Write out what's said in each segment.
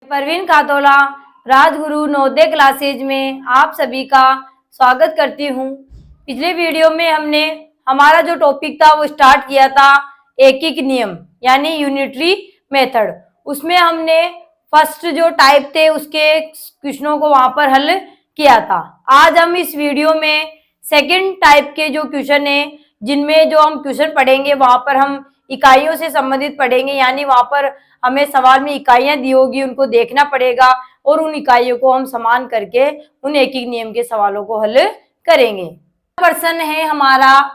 Parveen खातोला Rajguru Navodaya classes में आप सभी का स्वागत करती हूँ। पिछले वीडियो में हमने हमारा जो टॉपिक था वो स्टार्ट किया था एकीक नियम यानी यूनिटरी मेथड। उसमें हमने फर्स्ट जो टाइप थे उसके क्वेश्चनों को वहां पर हल किया था। आज हम इस वीडियो में सेकंड टाइप के जो क्वेश्चन है जिनमें जो हम क्वेश्चन पढ़ेंगे वहां पर हम इकाइयों से संबंधित पढ़ेंगे, यानी वहां पर हमें सवाल में इकाइयां दी होगी उनको देखना पड़ेगा और उन इकाइयों को हम समान करके उन एकीक नियम के सवालों को हल करेंगे। प्रश्न है हमारा,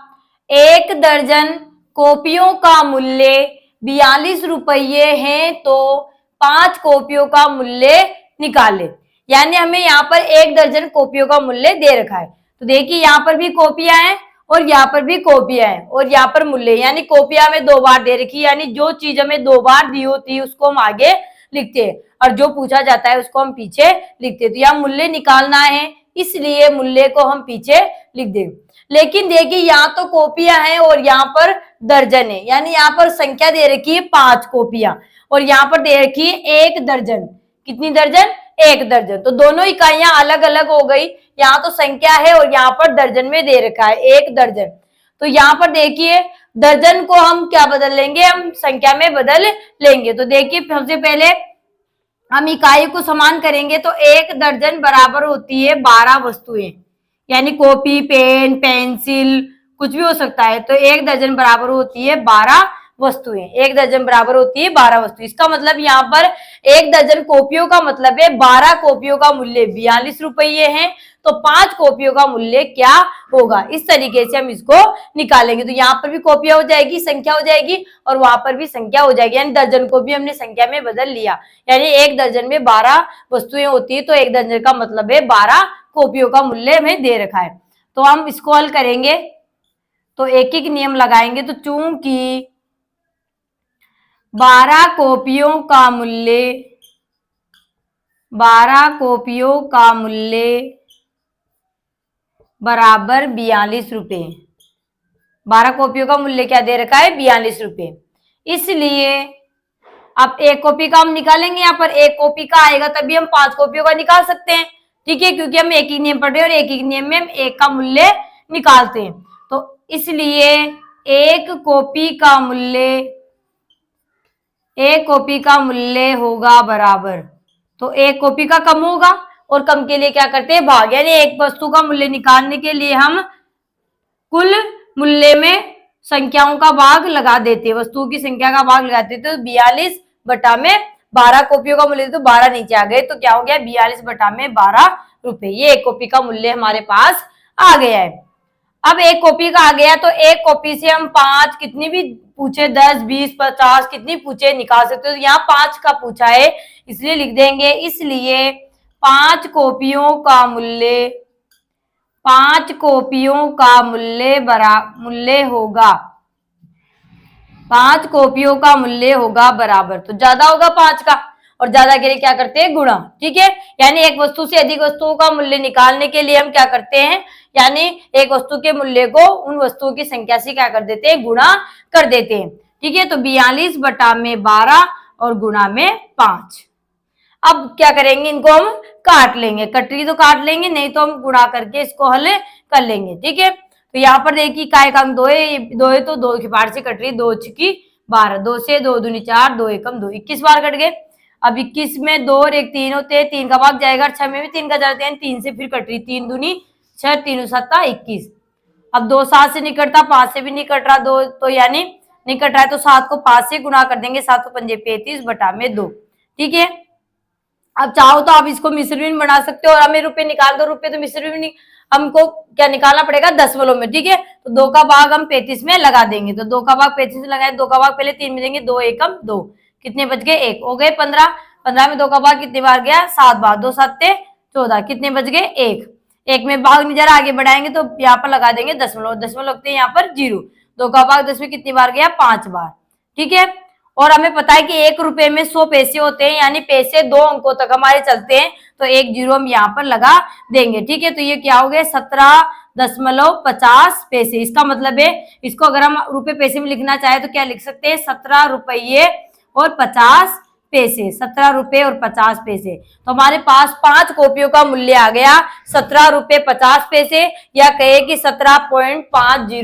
1 दर्जन कॉपियों का मूल्य 42 रुपये है तो 5 कॉपियों का मूल्य निकाले। यानी हमें यहाँ पर 1 दर्जन कॉपियों का मूल्य दे रखा है। तो देखिए यहाँ पर भी कॉपियां हैं और यहाँ पर भी कॉपियां हैं और यहाँ पर मूल्य, यानी कॉपियां हमें 2 बार दे रखी है, यानी जो चीज हमें 2 बार दी होती है उसको हम आगे लिखते हैं और जो पूछा जाता है उसको हम पीछे लिखते हैं। तो यहाँ मूल्य निकालना है इसलिए मूल्य को हम पीछे लिख दें। लेकिन देखिए यहाँ तो कॉपियां हैं और यहाँ पर दर्जन है, यानी यहाँ पर संख्या दे रखी है 5 कॉपियां और यहाँ पर दे रखी है 1 दर्जन। कितनी दर्जन? 1 दर्जन। तो दोनों इकाइयां अलग अलग हो गई, यहाँ तो संख्या है और यहाँ पर दर्जन में दे रखा है 1 दर्जन। तो यहाँ पर देखिए दर्जन को हम क्या बदल लेंगे, हम संख्या में बदल लेंगे। तो देखिए सबसे पहले हम इकाई को समान करेंगे तो 1 दर्जन बराबर होती है 12 वस्तुएं, यानी कॉपी, पेन, पेंसिल कुछ भी हो सकता है। तो 1 दर्जन बराबर होती है 12 वस्तुएं। 1 दर्जन बराबर होती है 12 वस्तुएं। इसका मतलब यहाँ पर 1 दर्जन कॉपियों का मतलब है 12 कॉपियों का मूल्य 42 रुपये है तो 5 कॉपियों का मूल्य क्या होगा। इस तरीके से हम इसको निकालेंगे। तो यहाँ पर भी कॉपियां हो जाएगी, संख्या हो जाएगी और वहां पर भी संख्या हो जाएगी, यानी दर्जन को भी हमने संख्या में बदल लिया। यानी 1 दर्जन में 12 वस्तुएं होती है तो 1 दर्जन का मतलब है 12 कॉपियों का मूल्य हमें दे रखा है। तो हम इसको हल करेंगे तो एकीक नियम लगाएंगे। तो चूंकि 12 कॉपियों का मूल्य बराबर 42 रुपये। 12 कॉपियों का मूल्य क्या दे रखा है? 42 रुपये। इसलिए अब 1 कॉपी का हम निकालेंगे, यहाँ पर 1 कॉपी का आएगा तभी हम 5 कॉपियों का निकाल सकते हैं, ठीक है, क्योंकि हम एकीक नियम पढ़ रहे हैं और एकीक नियम में हम 1 का मूल्य निकालते हैं। तो इसलिए 1 कॉपी का मूल्य होगा बराबर, तो 1 कॉपी का कम होगा और कम के लिए क्या करते हैं? भाग, यानी एक वस्तु का मूल्य निकालने के लिए हम कुल मूल्य में संख्याओं का भाग लगा देते हैं, वस्तुओं की संख्या का भाग लगाते थे। तो 42 बटा में 12 कॉपियों का मूल्य, तो 12 नीचे आ गए तो क्या हो गया? 42 बटा में 12 रुपए। ये 1 कॉपी का मूल्य हमारे पास आ गया है। अब 1 कॉपी का आ गया तो 1 कॉपी से हम 5 कितनी भी पूछे, 10, 20, 50 कितनी पूछे निकाल सकते हो। तो यहाँ 5 का पूछा है इसलिए लिख देंगे। इसलिए 5 कॉपियों का मूल्य होगा 5 कॉपियों का मूल्य होगा बराबर, तो ज्यादा होगा 5 का और ज्यादा के लिए क्या करते हैं? गुणा, ठीक है। यानी एक वस्तु से अधिक वस्तुओं का मूल्य निकालने के लिए हम क्या करते हैं, यानी एक वस्तु के मूल्य को उन वस्तुओं की संख्या से क्या कर देते हैं? गुणा कर देते हैं, ठीक है। तो 42 बटा में 12 और गुणा में 5। अब क्या करेंगे? इनको हम काट लेंगे, कटरी तो काट लेंगे, नहीं तो हम गुणा करके इसको हल कर लेंगे, ठीक है। तो यहाँ पर देखिए इकाई का अंक 2 है तो 2 की 5 से कट रही, 2 छकी 12, 2 से 2 दूनी 4, 2 एकम 2, 21 बार कट गए। अब 21 में 2 और 1 3 होते हैं, 3 का भाग जाएगा, 6 में भी 3 का जाते हैं, 3 से फिर कट रही, 3 दूनी 6, 3 7 21। अब 2 7 से नहीं कटता, 5 से भी नहीं कट रहा, 2 तो यानी नहीं कट रहा है तो 7 को 5 से गुणा कर देंगे, 7 पंजे 35 बटा में 2, ठीक है। अब चाहो तो आप इसको मिश्र भी बना सकते हो और हमें रुपए निकाल दो, रुपए तो मिश्र भी नहीं, हमको क्या निकालना पड़ेगा? दशमलव में, ठीक है। तो 2 का भाग हम 35 में लगा देंगे, तो 2 का भाग 35 में लगाए, 2 का भाग पहले 3 में देंगे, 2 एकम 2, कितने बच गए? 1 हो गए 15। 15 में 2 का भाग कितने बार गया? 7 बार, 2 7 14, कितने बच गए? 1 में भाग में जरा आगे बढ़ाएंगे तो यहाँ पर लगा देंगे दशमलव, दशमलव लगते हैं यहाँ पर 0। 2 का भाग 10 में कितनी बार गया? 5 बार, ठीक है। और हमें पता है कि 1 रुपए में 100 पैसे होते हैं, यानी पैसे 2 अंकों तक हमारे चलते हैं, तो 1 0 हम यहाँ पर लगा देंगे, ठीक है। तो ये क्या हो गया? 17.50 पैसे। इसका मतलब है इसको अगर हम रुपए पैसे में लिखना चाहे तो क्या लिख सकते हैं? 17 रुपये और 50 पैसे, 17 रुपए और 50 पैसे। तो हमारे पास 5 कॉपियों का मूल्य आ गया 17 रुपए 50 पैसे, या कहे कि 17.50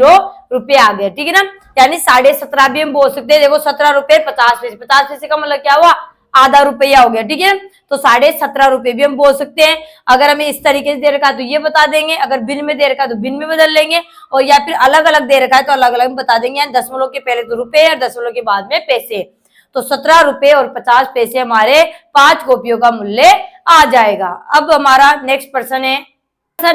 रुपए आ गया, ठीक है ना। यानी 17.5 भी हम बोल सकते हैं। देखो 17 रुपए 50 पैसे, 50 पैसे का मतलब क्या हुआ, आधा रुपया हो गया, ठीक है। तो 17.5 रुपए भी हम बोल सकते हैं। अगर हमें इस तरीके से दे रखा है तो ये बता देंगे, अगर बिन में दे रखा है तो बिन में बदल लेंगे, और या फिर अलग अलग दे रखा है तो अलग अलग बता देंगे। दशमलव के पहले तो रुपए और दशमलव के बाद में पैसे। तो 17 रुपए और 50 पैसे हमारे 5 कॉपियों का मूल्य आ जाएगा। अब हमारा नेक्स्ट प्रश्न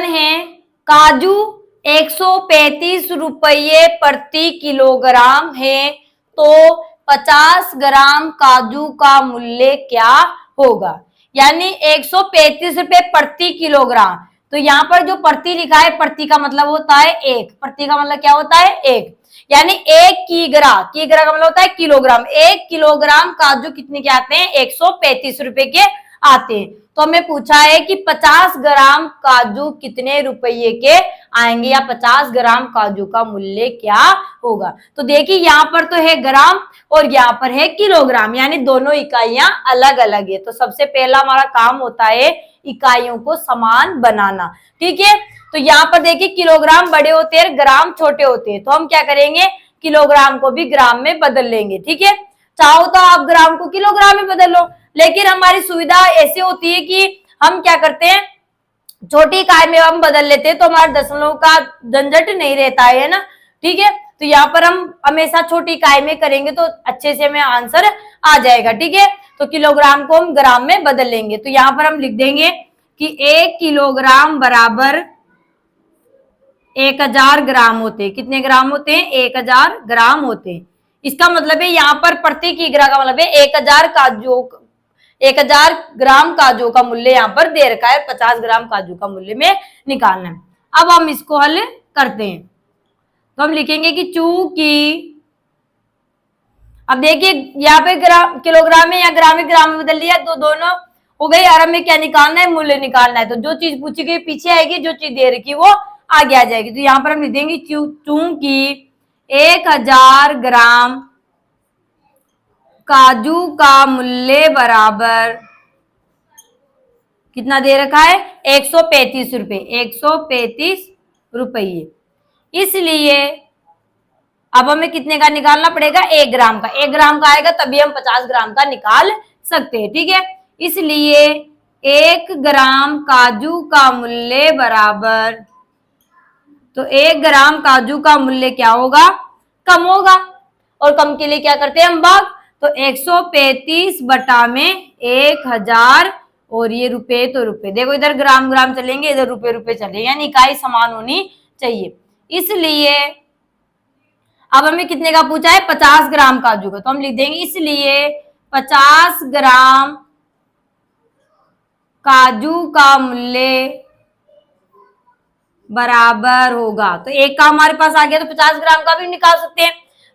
है काजू 135 रुपये प्रति किलोग्राम है, तो 50 ग्राम काजू का मूल्य क्या होगा। यानी 135 रुपए प्रति किलोग्राम। तो यहाँ पर जो प्रति लिखा है, प्रति का मतलब होता है एक, प्रति का मतलब क्या होता है एक, यानी 1 कीग्रा, कीग्रा का मतलब होता है किलोग्राम। 1 किलोग्राम काजू कितने के आते हैं, 135 रुपए के आते हैं। तो हमें पूछा है कि 50 ग्राम काजू कितने रुपये के आएंगे, या 50 ग्राम काजू का मूल्य क्या होगा। तो देखिए यहाँ पर तो है ग्राम और यहाँ पर है किलोग्राम, यानी दोनों इकाइयां अलग अलग है। तो सबसे पहला हमारा काम होता है इकाइयों को समान बनाना, ठीक है। तो यहाँ पर देखिए किलोग्राम बड़े होते हैं, ग्राम छोटे होते हैं, तो हम क्या करेंगे, किलोग्राम को भी ग्राम में बदल लेंगे, ठीक है। चाहो तो आप ग्राम को किलोग्राम में बदल लो, लेकिन हमारी सुविधा ऐसी होती है कि हम क्या करते हैं, छोटी इकाई में हम बदल लेते हैं, तो हमारे दशमलव का झंझट नहीं रहता है ना, ठीक है। तो यहाँ पर हम हमेशा छोटी इकाई में करेंगे तो अच्छे से हमें आंसर आ जाएगा, ठीक है। तो किलोग्राम को हम ग्राम में बदल लेंगे। तो यहाँ पर हम लिख देंगे कि 1 किलोग्राम बराबर 1000 ग्राम होते हैं। कितने ग्राम होते हैं, 1000 ग्राम होते हैं। इसका मतलब है यहाँ पर प्रति किग्रा का मतलब है 1000 ग्राम काजू का मूल्य यहाँ पर दे रखा है, 50 ग्राम काजू का मूल्य में निकालना है। अब हम इसको हल करते हैं। तो हम लिखेंगे कि चूंकि, अब देखिए यहाँ पे ग्राम किलोग्राम में या ग्राम में ग्राम में बदल लिया, तो दोनों हो गई। और हमें क्या निकालना है, मूल्य निकालना है। तो जो चीज पूछी गई पीछे आएगी, जो चीज दे रखी वो आगे आ जाएगी। तो यहाँ पर हम लिख देंगे चूंकि 1000 ग्राम काजू का मूल्य बराबर कितना दे रखा है, 135 रुपए, 135 रुपये। इसलिए अब हमें कितने का निकालना पड़ेगा, 1 ग्राम का। 1 ग्राम का आएगा तभी हम 50 ग्राम का निकाल सकते हैं, ठीक है। इसलिए 1 ग्राम काजू का मूल्य बराबर, तो 1 ग्राम काजू का मूल्य क्या होगा, कम होगा। और कम के लिए क्या करते हैं हम भाग, तो 135 बटा में 1000, और ये रुपए तो रुपए, देखो इधर ग्राम ग्राम चलेंगे, इधर रुपए रुपए चलेंगे, यानी इकाई समान होनी चाहिए। इसलिए अब हमें कितने का पूछा है, 50 ग्राम काजू का। तो हम लिख देंगे इसलिए 50 ग्राम काजू का मूल्य बराबर होगा, तो 1 का हमारे पास आ गया, तो 50 ग्राम का भी निकाल सकते हैं।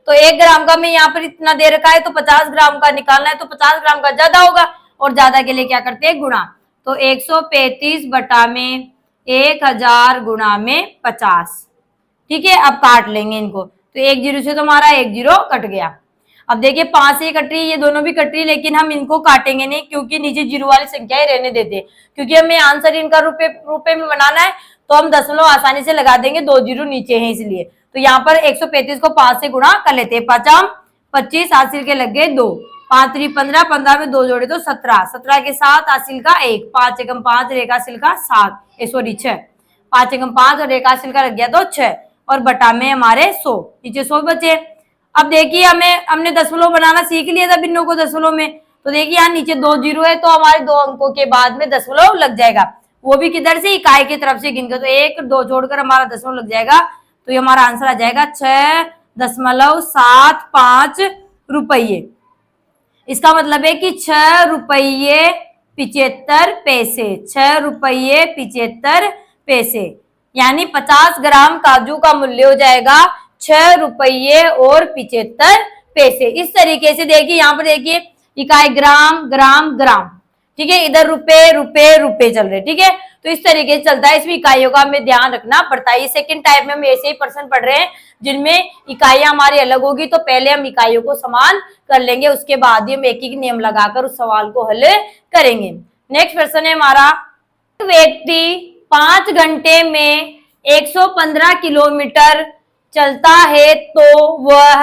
तो 1 ग्राम का में यहाँ पर इतना दे रखा है, तो 50 ग्राम का निकालना है, तो 50 ग्राम का ज्यादा होगा, और ज्यादा के लिए क्या करते हैं, गुणा। तो 135 बटा में 1000 गुणा में 50, ठीक है। अब काट लेंगे इनको, तो 1 जीरो से तो हमारा 1 जीरो कट गया। अब देखिए 5 से कट रही है, ये दोनों भी कट रही है, लेकिन हम इनको काटेंगे नहीं, क्योंकि नीचे जीरो वाली संख्याएं रहने देते हैं। क्योंकि हमें आंसर इनका रुपए में बनाना है, तो हम दशमलव आसानी से लगा देंगे, 2 जीरो नीचे है इसलिए। तो यहाँ पर 135 को 5 से गुणा कर लेते हैं। 5 25, हासिल के लग गए 2, 5 3 15, 15 में 2 जोड़े तो 17, 17 के साथ हासिल का 1, 5 एकम 5, रेखा हासिल का 7, सॉरी 6, 5 एकम 5 और रेखा हासिल का लग गया तो 6, और बटा में हमारे 100, नीचे 100 बचे। अब देखिए हमने दशमलव बनाना सीख लिया था भिन्नों को दशमलव में। तो देखिए यहाँ नीचे 2 जीरो है, तो हमारे 2 अंकों के बाद में दशमलव लग जाएगा, वो भी किधर से, इकाई की तरफ से गिनकर। तो 1 2 जोड़कर हमारा दशमलव लग जाएगा, तो ये हमारा आंसर आ जाएगा 6.75 रुपये। इसका मतलब है कि 6 रुपये 75 पैसे, 6 रुपये 75 पैसे, यानी 50 ग्राम काजू का मूल्य हो जाएगा 6 रुपये और 75 पैसे। इस तरीके से देखिए, यहाँ पर देखिए इकाई ग्राम ग्राम ग्राम, ठीक है, इधर रुपए रुपए रुपए चल रहे, ठीक है। तो इस तरीके से चलता है। इसमें इकाइयों का हमें ध्यान रखना पड़ता है। ये सेकंड टाइप में हम ऐसे ही प्रश्न पढ़ रहे हैं जिनमें इकाइयां हमारी अलग होगी, तो पहले हम इकाइयों को समान कर लेंगे, उसके बाद ही हम एक एक नियम लगाकर उस सवाल को हल करेंगे। नेक्स्ट प्रश्न है हमारा, व्यक्ति 5 घंटे में 115 किलोमीटर चलता है तो वह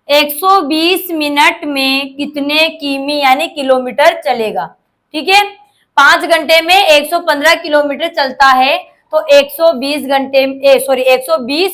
120 मिनट में कितने किमी यानी किलोमीटर चलेगा। ठीक है, 5 घंटे में 115 किलोमीटर चलता है तो 120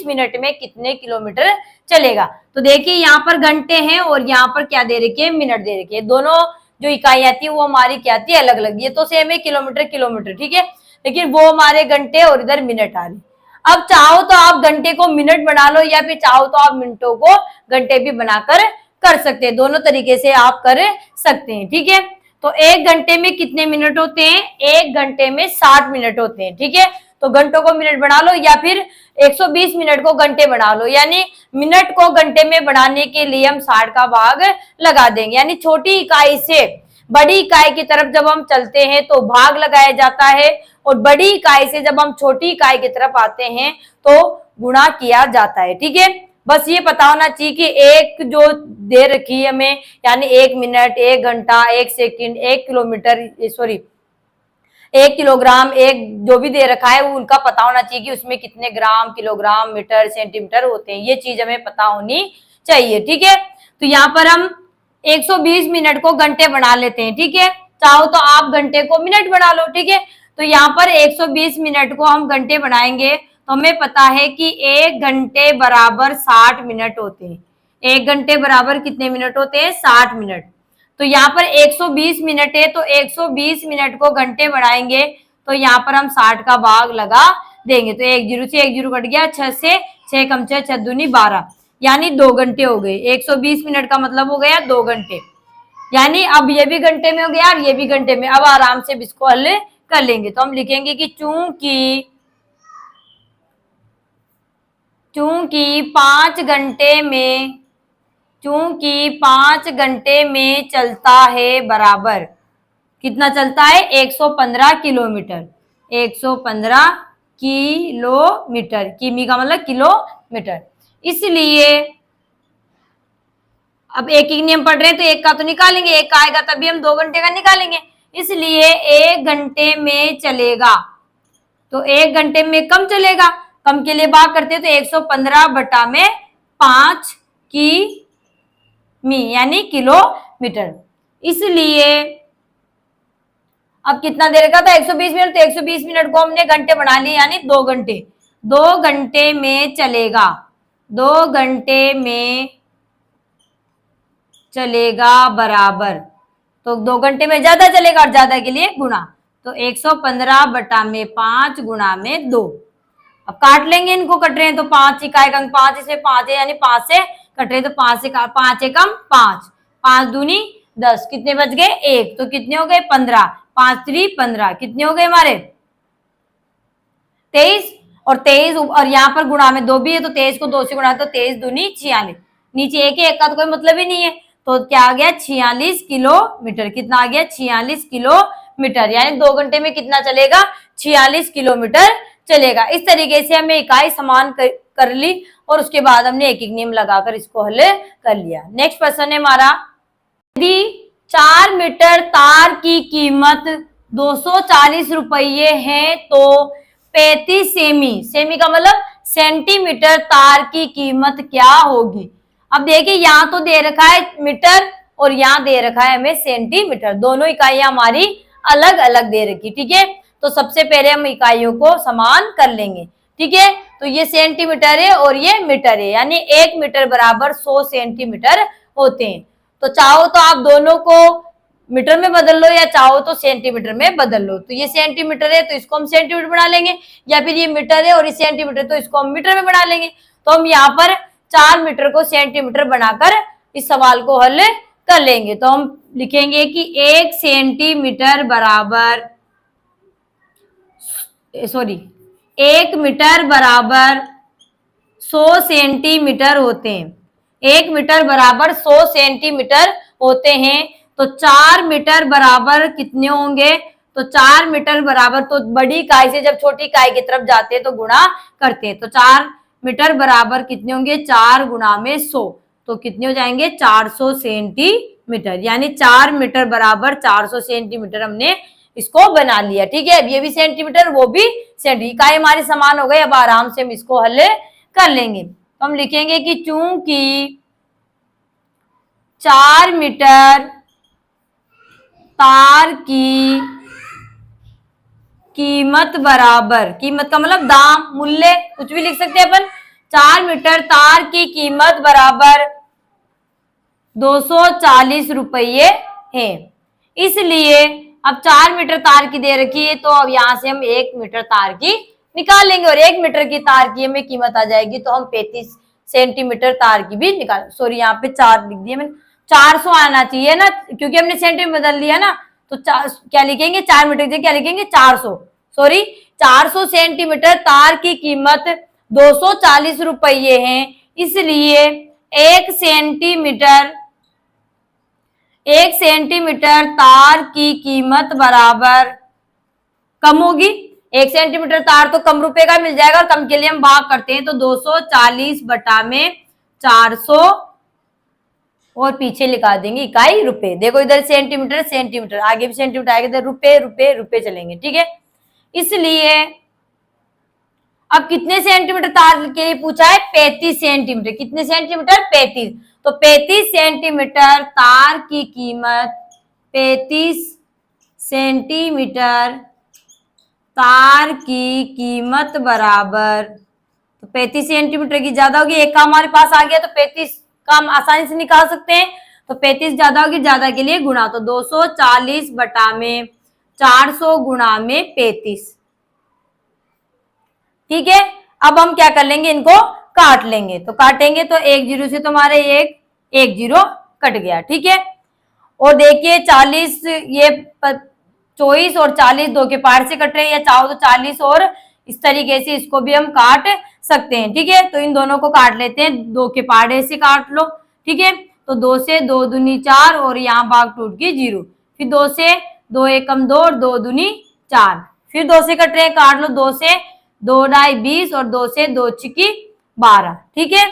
मिनट में कितने किलोमीटर चलेगा। तो देखिए यहाँ पर घंटे हैं और यहाँ पर क्या दे रखे हैं, मिनट दे रखे हैं। दोनों जो इकाइयां थी वो हमारी क्या थी, अलग अलग। ये तो सेम है, किलोमीटर किलोमीटर, ठीक है, लेकिन वो हमारे घंटे और इधर मिनट आ रही। अब चाहो तो आप घंटे को मिनट बना लो या फिर चाहो तो आप मिनटों को घंटे भी बनाकर कर सकते हैं, दोनों तरीके से आप कर सकते हैं। ठीक है, तो 1 घंटे में कितने मिनट होते हैं, 1 घंटे में 60 मिनट होते हैं। ठीक है, तो घंटों को मिनट बना लो या फिर 120 मिनट को घंटे बना लो, यानी मिनट को घंटे में बनाने के लिए हम 60 का भाग लगा देंगे। यानी छोटी इकाई से बड़ी इकाई की तरफ जब हम चलते हैं तो भाग लगाया जाता है, और बड़ी इकाई से जब हम छोटी इकाई की तरफ आते हैं तो गुणा किया जाता है। ठीक है, बस ये पता होना चाहिए कि एक जो दे रखी है हमें, यानी 1 मिनट, 1 घंटा, 1 सेकंड, 1 किलोमीटर, सॉरी 1 किलोग्राम, एक जो भी दे रखा है वो उनका पता होना चाहिए कि उसमें कितने ग्राम, किलोग्राम, मीटर, सेंटीमीटर होते हैं। ये चीज हमें पता होनी चाहिए। ठीक है, तो यहाँ पर हम 120 मिनट को घंटे बना लेते हैं। ठीक है, चाहो तो आप घंटे को मिनट बना लो। ठीक है, तो यहाँ पर 120 मिनट को हम घंटे बनाएंगे तो हमें पता है कि 1 घंटे बराबर 60 मिनट होते हैं। 1 घंटे बराबर कितने मिनट होते हैं, 60 मिनट। तो यहाँ पर 120 मिनट है तो 120 मिनट को घंटे बढ़ाएंगे तो यहाँ पर हम 60 का भाग लगा देंगे। तो 1 जीरो से 1 जीरो कट गया, 6 से 6 कम 6, 6 दूनी 12, यानी 2 घंटे हो गए। 120 मिनट का मतलब हो गया 2 घंटे, यानी अब ये भी घंटे में हो गया और ये भी घंटे में। अब आराम से इसको हल कर लेंगे। तो हम लिखेंगे कि चूंकि 5 घंटे में चलता है बराबर कितना चलता है, 115 किलोमीटर, 115 किलोमीटर, किमी का मतलब किलोमीटर। इसलिए अब एक ही नियम पढ़ रहे हैं तो एक का तो निकालेंगे, एक का आएगा तभी हम 2 घंटे का निकालेंगे। इसलिए 1 घंटे में चलेगा, तो 1 घंटे में कम चलेगा, कम के लिए भाग करते हैं तो 115 बटा में 5 किमी यानी किलोमीटर। इसलिए अब कितना दे रखा था, 120 मिनट, तो 120 मिनट को हमने घंटे बना लिए यानी 2 घंटे। 2 घंटे में चलेगा, 2 घंटे में चलेगा बराबर, तो 2 घंटे में ज्यादा चलेगा और ज्यादा के लिए गुणा, तो 115 बटा में 5 गुणा में 2। अब काट लेंगे इनको, कट रहे हैं तो 5 इकाई अंक 5, इसमें 5 है यानी 5 से कट रहे तो 5 से 5 एकम 5, 5 दूनी 10, कितने बच गए 1, तो कितने हो गए 15, 5 3 15, कितने हो गए हमारे 23, और 23 और यहाँ पर गुणा में 2 भी है तो 23 को 2 से गुणा तो 23 दूनी 46, नीचे एक है, एक का तो कोई मतलब ही नहीं है, तो क्या आ गया 46 किलोमीटर। कितना आ गया 46 किलोमीटर, यानी 2 घंटे में कितना चलेगा 46 किलोमीटर चलेगा। इस तरीके से हमें इकाई समान कर ली और उसके बाद हमने एक एक नियम लगाकर इसको हल कर लिया। नेक्स्ट प्रश्न है हमारा, यदि 4 मीटर तार की कीमत 240 रुपये है तो 35 सेमी का मतलब सेंटीमीटर तार की कीमत क्या होगी। अब देखिए यहाँ तो दे रखा है मीटर और यहाँ दे रखा है हमें सेंटीमीटर, दोनों इकाइयां हमारी अलग अलग दे रखी। ठीक है, तो सबसे पहले हम इकाइयों को समान कर लेंगे। ठीक है, तो ये सेंटीमीटर है और ये मीटर है, यानी 1 मीटर बराबर 100 सेंटीमीटर होते हैं। तो चाहो तो आप दोनों को मीटर में बदल लो या चाहो तो सेंटीमीटर में बदल लो। तो ये सेंटीमीटर है तो इसको हम सेंटीमीटर बना लेंगे, या फिर ये मीटर है और ये सेंटीमीटर तो इसको हम मीटर में बना लेंगे। तो हम यहाँ पर 4 मीटर को सेंटीमीटर बनाकर इस सवाल को हल कर लेंगे। तो हम लिखेंगे कि 1 सेंटीमीटर बराबर 1 मीटर बराबर 100 सेंटीमीटर होते हैं। 1 मीटर बराबर 100 सेंटीमीटर होते हैं, तो 4 मीटर बराबर कितने होंगे, तो 4 मीटर बराबर, तो बड़ी इकाई से जब छोटी इकाई की तरफ जाते हैं तो गुणा करते हैं, तो 4 मीटर बराबर कितने होंगे, 4 गुणा में 100, तो कितने हो जाएंगे 400 सेंटीमीटर, यानी 4 मीटर बराबर 400 सेंटीमीटर हमने इसको बना लिया। ठीक है, ये भी सेंटीमीटर वो भी सेंटीमीटर, इकाई हमारी समान हो गई। अब आराम से हम इसको हल कर लेंगे। तो हम लिखेंगे कि चूंकि 4 मीटर तार की कीमत बराबर, कीमत का मतलब दाम, मूल्य, कुछ भी लिख सकते हैं अपन, 4 मीटर तार की कीमत बराबर 240 रुपये है। इसलिए अब 4 मीटर तार की दे रखी है, तो अब यहां से हम 1 मीटर तार की निकाल लेंगे और 1 मीटर की तार की हमें कीमत आ जाएगी, तो हम 35 सेंटीमीटर तार की भी निकाल, सॉरी यहाँ पे 4 लिख दिया मैंने, 400 आना चाहिए ना, क्योंकि हमने सेंटीमीटर बदल लिया ना, तो क्या लिखेंगे, 4 मीटर की क्या लिखेंगे 400, सॉरी 400 सेंटीमीटर तार की कीमत 240 रुपये है। इसलिए 1 सेंटीमीटर तार की कीमत बराबर कम होगी, 1 सेंटीमीटर तार तो कम रुपए का मिल जाएगा, और कम के लिए हम भाग करते हैं, तो 240 बटा में 400 और पीछे लिखा देंगे इकाई रुपए। देखो इधर सेंटीमीटर सेंटीमीटर, आगे भी सेंटीमीटर आएगा, इधर रुपए रुपए रुपए चलेंगे। ठीक है, इसलिए अब कितने सेंटीमीटर तार के लिए पूछा है, 35 सेंटीमीटर, कितने सेंटीमीटर 35, तो 35 सेंटीमीटर तार की कीमत, 35 सेंटीमीटर तार की कीमत बराबर, तो 35 सेंटीमीटर की ज्यादा होगी, एक का हमारे पास आ गया, तो 35 का हम आसानी से निकाल सकते हैं, तो 35 ज्यादा होगी, ज्यादा के लिए गुणा, तो 240 बटा में 400 गुणा में 35। ठीक है, अब हम क्या कर लेंगे, इनको काट लेंगे, तो काटेंगे तो 1 जीरो से तो हमारे एक जीरो कट गया। ठीक है, और देखिए 40, ये 24 और 40 दो के पार से कट रहे हैं, या चाहो तो 40 और इस तरीके से इसको भी हम काट सकते हैं। ठीक है, तो इन दोनों को काट लेते हैं, 2 के पाड़े से काट लो। ठीक है, तो 2 से 2 दूनी 4 और यहाँ भाग टूट गई 0, फिर 2 से 2 एकम 2 और 2 दूनी 4, फिर 2 से कट रहे हैं, काट लो, 2 से 2 ढाई 20 और 2 से 2 छिकी 12। ठीक है,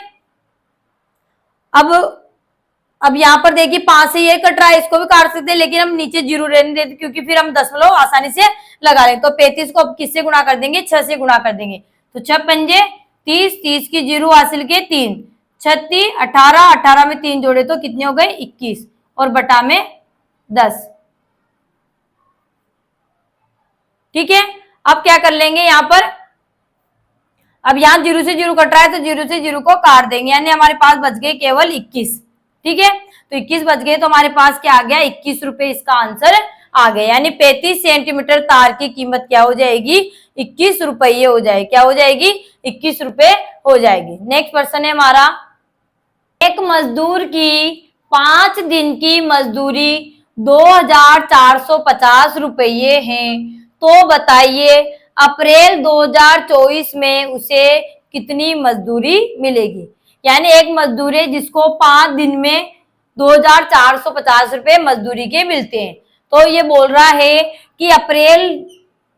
अब यहाँ पर देखिए 5 से ये कट रहा है, इसको भी काट सकते हैं, लेकिन हम नीचे 0 रहने देते, क्योंकि फिर हम दशमलव आसानी से लगा लेंगे। तो 35 को अब किससे गुणा कर देंगे, 6 से गुणा कर देंगे, तो 6 पंजे 30, 30 की 0 हासिल के 3, 36, 18, 18 में 3 जोड़े तो कितने हो गए 21, और बटा में 10। ठीक है, अब क्या कर लेंगे यहाँ पर, अब यहाँ 0 से 0 कट रहा है, तो 0 से 0 को काट देंगे, यानी हमारे पास बच गए केवल 21। ठीक है, तो 21 बच गए, तो हमारे पास क्या आ गया, 21 रुपए इसका आंसर आ गया, यानी 35 सेंटीमीटर तार की कीमत क्या हो जाएगी, 21 रुपये हो जाएगी, क्या हो जाएगी 21 रुपए हो जाएगी। नेक्स्ट क्वेश्चन है हमारा, एक मजदूर की 5 दिन की मजदूरी 2450 रुपये है, तो बताइए अप्रैल 2024 में उसे कितनी मजदूरी मिलेगी। यानी एक मजदूर है जिसको 5 दिन में 2450 रुपए मजदूरी के मिलते हैं, तो ये बोल रहा है कि अप्रैल,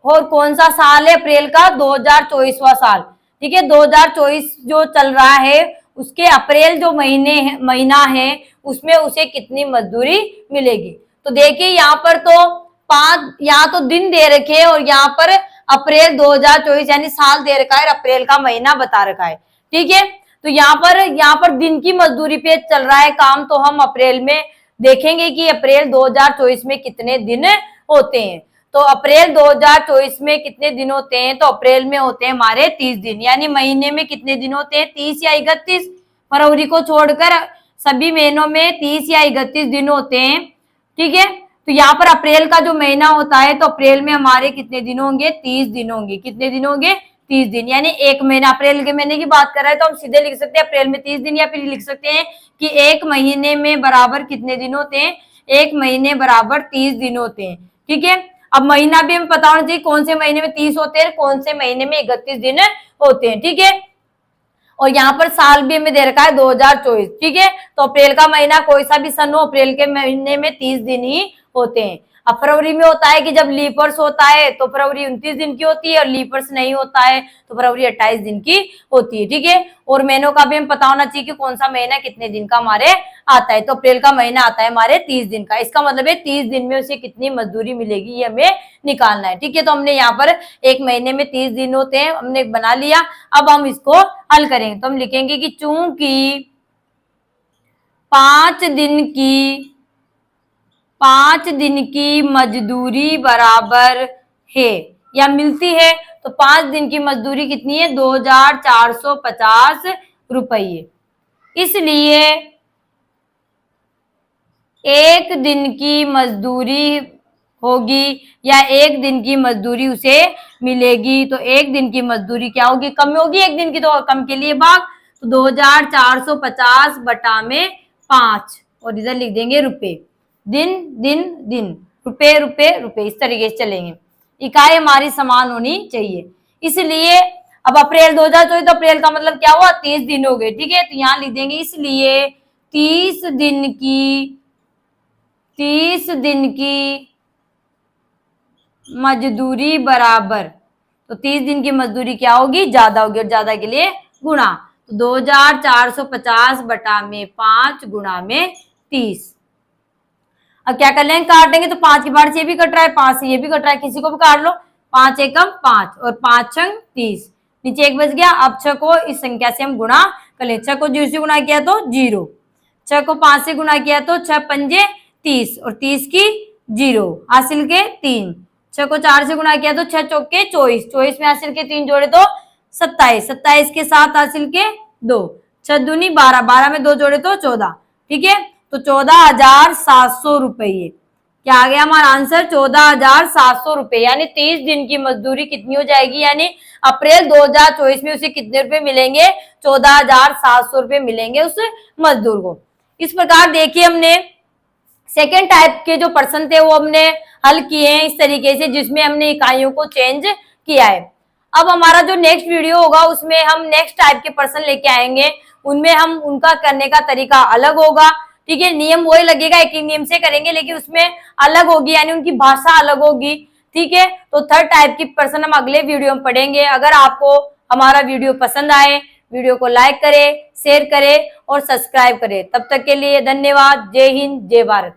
और कौन सा साल है, अप्रैल का 2024वां साल। ठीक है, 2024 जो चल रहा है उसके अप्रैल जो महीना है उसमें उसे कितनी मजदूरी मिलेगी। तो देखिए यहाँ पर तो 5, यहाँ तो दिन दे रखे हैं, और यहाँ पर अप्रैल 2024 यानी साल दे रखा है, अप्रैल का महीना बता रखा है। ठीक है, तो यहाँ पर दिन की मजदूरी पे चल रहा है काम, तो हम अप्रैल में देखेंगे कि अप्रैल 2024 में कितने दिन होते हैं। तो अप्रैल 2024 में कितने दिन होते हैं, तो अप्रैल में होते हैं हमारे 30 दिन, यानी महीने में कितने दिन होते हैं, 30 या 31, फरवरी को छोड़कर सभी महीनों में 30 या 31 दिन होते हैं। ठीक है, तो यहाँ पर अप्रैल का जो महीना होता है, तो अप्रैल में हमारे कितने दिन होंगे, 30 दिन होंगे, कितने दिन होंगे 30 दिन, यानी एक महीना, अप्रैल के महीने की बात कर रहे हैं तो हम सीधे लिख सकते हैं अप्रैल में 30 दिन, या फिर लिख सकते हैं कि एक महीने में बराबर कितने दिन होते हैं, एक महीने बराबर 30 दिन होते हैं। ठीक है, अब महीना भी हमें पता होना चाहिए कौन से महीने में 30 होते हैं, कौन से महीने में 31 दिन होते हैं। ठीक है, और यहाँ पर साल भी हमें दे रखा है 2024। ठीक है, तो अप्रैल का महीना कोई सा भी सन हो, अप्रैल के महीने में 30 दिन ही होते हैं। अब फरवरी में होता है कि जब लीपर्स होता है तो फरवरी 29 दिन की होती है, और लीपर्स नहीं होता है तो फरवरी 28 दिन की होती है। ठीक है, और महीनों का भी हमें पता होना चाहिए कि कौन सा महीना कितने दिन का हमारे आता है। तो अप्रैल का महीना आता है हमारे 30 दिन का, इसका मतलब है 30 दिन में उसे कितनी मजदूरी मिलेगी ये हमें निकालना है। ठीक है, तो हमने यहाँ पर एक महीने में 30 दिन होते हैं, हमने बना लिया। अब हम इसको हल करेंगे, तो हम लिखेंगे कि चूंकि 5 दिन की मजदूरी बराबर है या मिलती है, तो 5 दिन की मजदूरी कितनी है, 2450 रुपये। इसलिए एक दिन की मजदूरी होगी या एक दिन की मजदूरी उसे मिलेगी, तो एक दिन की मजदूरी क्या होगी, कम होगी एक दिन की, तो कम के लिए भाग, तो 2450 बटा में 5, और इधर लिख देंगे रुपए, दिन दिन दिन, रुपए रुपए रुपए, इस तरीके से चलेंगे। इकाई हमारी समान होनी चाहिए। इसलिए अब अप्रैल 2024, तो अप्रैल का मतलब क्या हुआ, 30 दिन हो गए। ठीक है, तो यहां लिख देंगे इसलिए 30 दिन की मजदूरी बराबर, तो 30 दिन की मजदूरी क्या होगी, ज्यादा होगी, और ज्यादा के लिए गुणा, तो 2450 बटा में 5 गुणा में 30। अब क्या कर लेंगे, काटेंगे, तो 5 की बार से ये भी कट रहा है, 5 से ये भी कट रहा है, किसी को भी काट लो, 5 एकम 5 और 5 छंग 30, नीचे एक बच गया। अब 6 को इस संख्या से हम गुणा कर ले, 6 को 0 से गुणा किया तो 0, 6 को 5 से गुणा किया तो 6 पंजे 30, और 30 की 0 हासिल के 3, 6 को 4 से गुणा किया तो 6 चौके 24, 24 में हासिल के 3 जोड़े तो 27, 27 के 7 हासिल के 2, 6 दूनी 12, 12 में 2 जोड़े तो 14। ठीक है, तो 14,700 रुपये, क्या आ गया हमारा आंसर, 14,700 रुपये, यानी 30 दिन की मजदूरी कितनी हो जाएगी, यानी अप्रैल 2024 में उसे कितने रुपए मिलेंगे, 14,700 रुपये मिलेंगे उस मजदूर को। इस प्रकार देखिए हमने सेकेंड टाइप के जो पर्सन थे वो हमने हल किए हैं इस तरीके से, जिसमें हमने इकाइयों को चेंज किया है। अब हमारा जो नेक्स्ट वीडियो होगा उसमें हम नेक्स्ट टाइप के पर्सन लेके आएंगे, उनमें हम उनका करने का तरीका अलग होगा। ठीक है, नियम वही लगेगा, एक ही नियम से करेंगे लेकिन उसमें अलग होगी, यानी उनकी भाषा अलग होगी। ठीक है, तो थर्ड टाइप की पर्सन हम अगले वीडियो में पढ़ेंगे। अगर आपको हमारा वीडियो पसंद आए, वीडियो को लाइक करें, शेयर करें और सब्सक्राइब करें। तब तक के लिए धन्यवाद। जय हिंद, जय भारत।